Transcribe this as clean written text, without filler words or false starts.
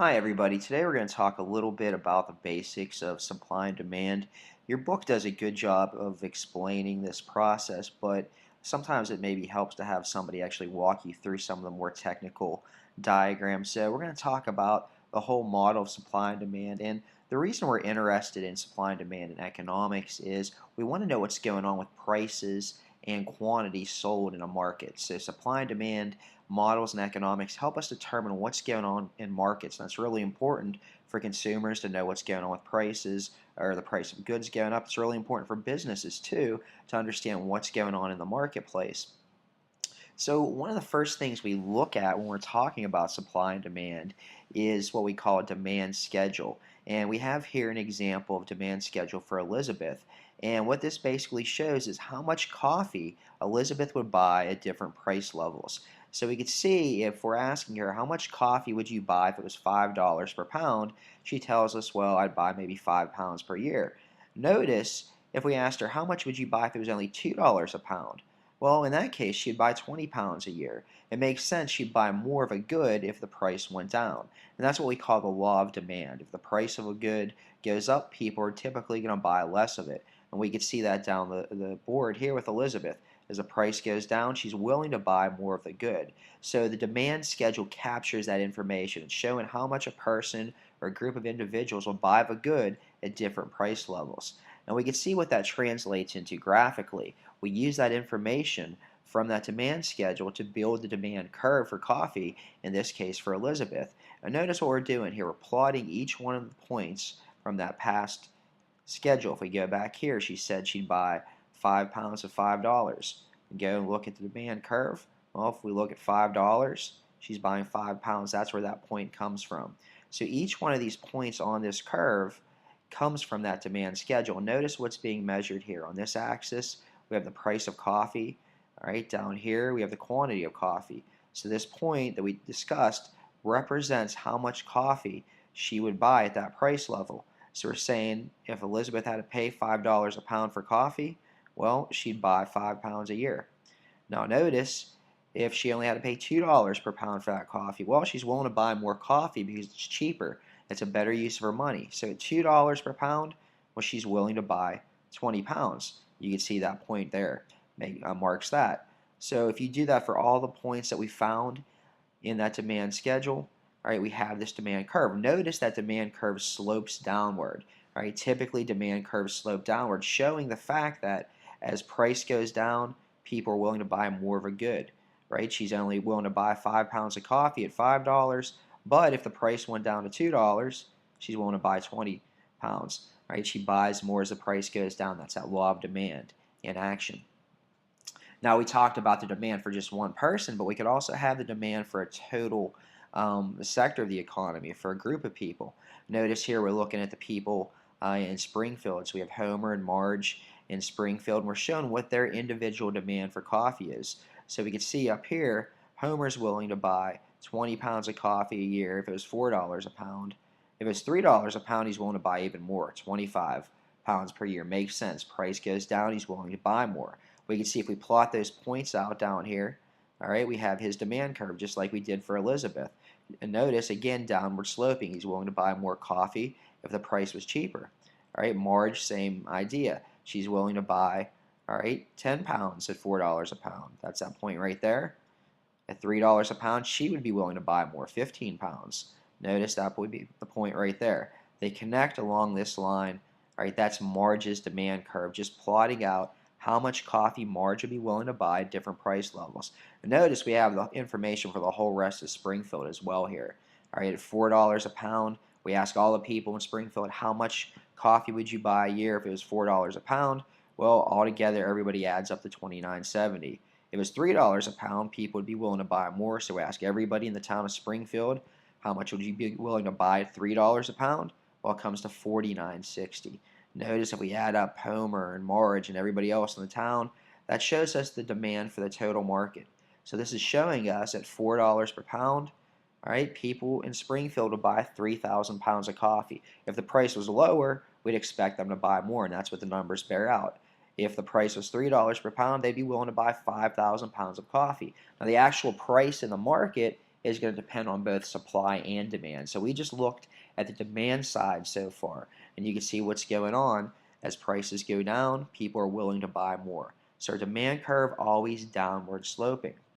Hi everybody, today we're going to talk a little bit about the basics of supply and demand. Your book does a good job of explaining this process, but sometimes it maybe helps to have somebody actually walk you through some of the more technical diagrams. So we're going to talk about the whole model of supply and demand, and the reason we're interested in supply and demand in economics is we want to know what's going on with prices and quantity sold in a market. So supply and demand models and economics help us determine what's going on in markets. And that's really important for consumers to know what's going on with prices or the price of goods going up. It's really important for businesses too to understand what's going on in the marketplace. So one of the first things we look at when we're talking about supply and demand is what we call a demand schedule. And we have here an example of demand schedule for Elizabeth. And what this basically shows is how much coffee Elizabeth would buy at different price levels. So we could see if we're asking her how much coffee would you buy if it was $5 per pound, she tells us, well, I'd buy maybe 5 pounds per year. Notice if we asked her how much would you buy if it was only $2 a pound, well, in that case, she'd buy 20 pounds a year. It makes sense she'd buy more of a good if the price went down. And that's what we call the law of demand. If the price of a good goes up, people are typically going to buy less of it. And we can see that down the board here with Elizabeth. As the price goes down, she's willing to buy more of the good. So the demand schedule captures that information. It's showing how much a person or a group of individuals will buy of a good at different price levels. And we can see what that translates into graphically. We use that information from that demand schedule to build the demand curve for coffee, in this case for Elizabeth. And notice what we're doing here. We're plotting each one of the points from that past schedule. If we go back here, she said she'd buy 5 pounds of $5. Go and look at the demand curve. Well, if we look at $5, she's buying 5 pounds. That's where that point comes from. So each one of these points on this curve comes from that demand schedule. Notice what's being measured here. On this axis, we have the price of coffee. All right, down here, we have the quantity of coffee. So this point that we discussed represents how much coffee she would buy at that price level. So we're saying if Elizabeth had to pay $5 a pound for coffee, well, she'd buy 5 pounds a year. Now notice if she only had to pay $2 per pound for that coffee, well, she's willing to buy more coffee because it's cheaper. It's a better use of her money. So at $2 per pound, well, she's willing to buy 20 pounds. You can see that point there marks that. So if you do that for all the points that we found in that demand schedule, all right, we have this demand curve. Notice that demand curve slopes downward. All right, typically demand curves slope downward, showing the fact that as price goes down, people are willing to buy more of a good. Right? She's only willing to buy 5 pounds of coffee at $5, but if the price went down to $2, she's willing to buy 20 pounds. Right? She buys more as the price goes down. That's that law of demand in action. Now we talked about the demand for just one person, but we could also have the demand for a total sector of the economy, for a group of people. Notice here we're looking at the people in Springfield. So we have Homer and Marge in Springfield, and we're showing what their individual demand for coffee is. So we can see up here, Homer's willing to buy 20 pounds of coffee a year if it was $4 a pound. If it's $3 a pound, he's willing to buy even more, 25 pounds per year. Makes sense. Price goes down, he's willing to buy more. We can see if we plot those points out down here, all right, we have his demand curve just like we did for Elizabeth. And notice, again, downward sloping. He's willing to buy more coffee if the price was cheaper. All right, Marge, same idea. She's willing to buy, all right, 10 pounds at $4 a pound. That's that point right there. At $3 a pound, she would be willing to buy more, 15 pounds. Notice that would be the point right there. They connect along this line. All right, that's Marge's demand curve, just plotting out how much coffee Marge would be willing to buy at different price levels. And notice we have the information for the whole rest of Springfield as well here. All right, at $4 a pound, we ask all the people in Springfield how much coffee would you buy a year if it was $4 a pound. Well, altogether, everybody adds up to $29.70. If it was $3 a pound, people would be willing to buy more. So we ask everybody in the town of Springfield, how much would you be willing to buy at $3 a pound? Well, it comes to $49.60. Notice if we add up Homer and Marge and everybody else in the town, that shows us the demand for the total market. So this is showing us at $4 per pound, all right, people in Springfield would buy 3,000 pounds of coffee. If the price was lower, we'd expect them to buy more, and that's what the numbers bear out. If the price was $3 per pound, they'd be willing to buy 5,000 pounds of coffee. Now, the actual price in the market is going to depend on both supply and demand. So we just looked at the demand side so far, and you can see what's going on. As prices go down, people are willing to buy more. So our demand curve always downward sloping.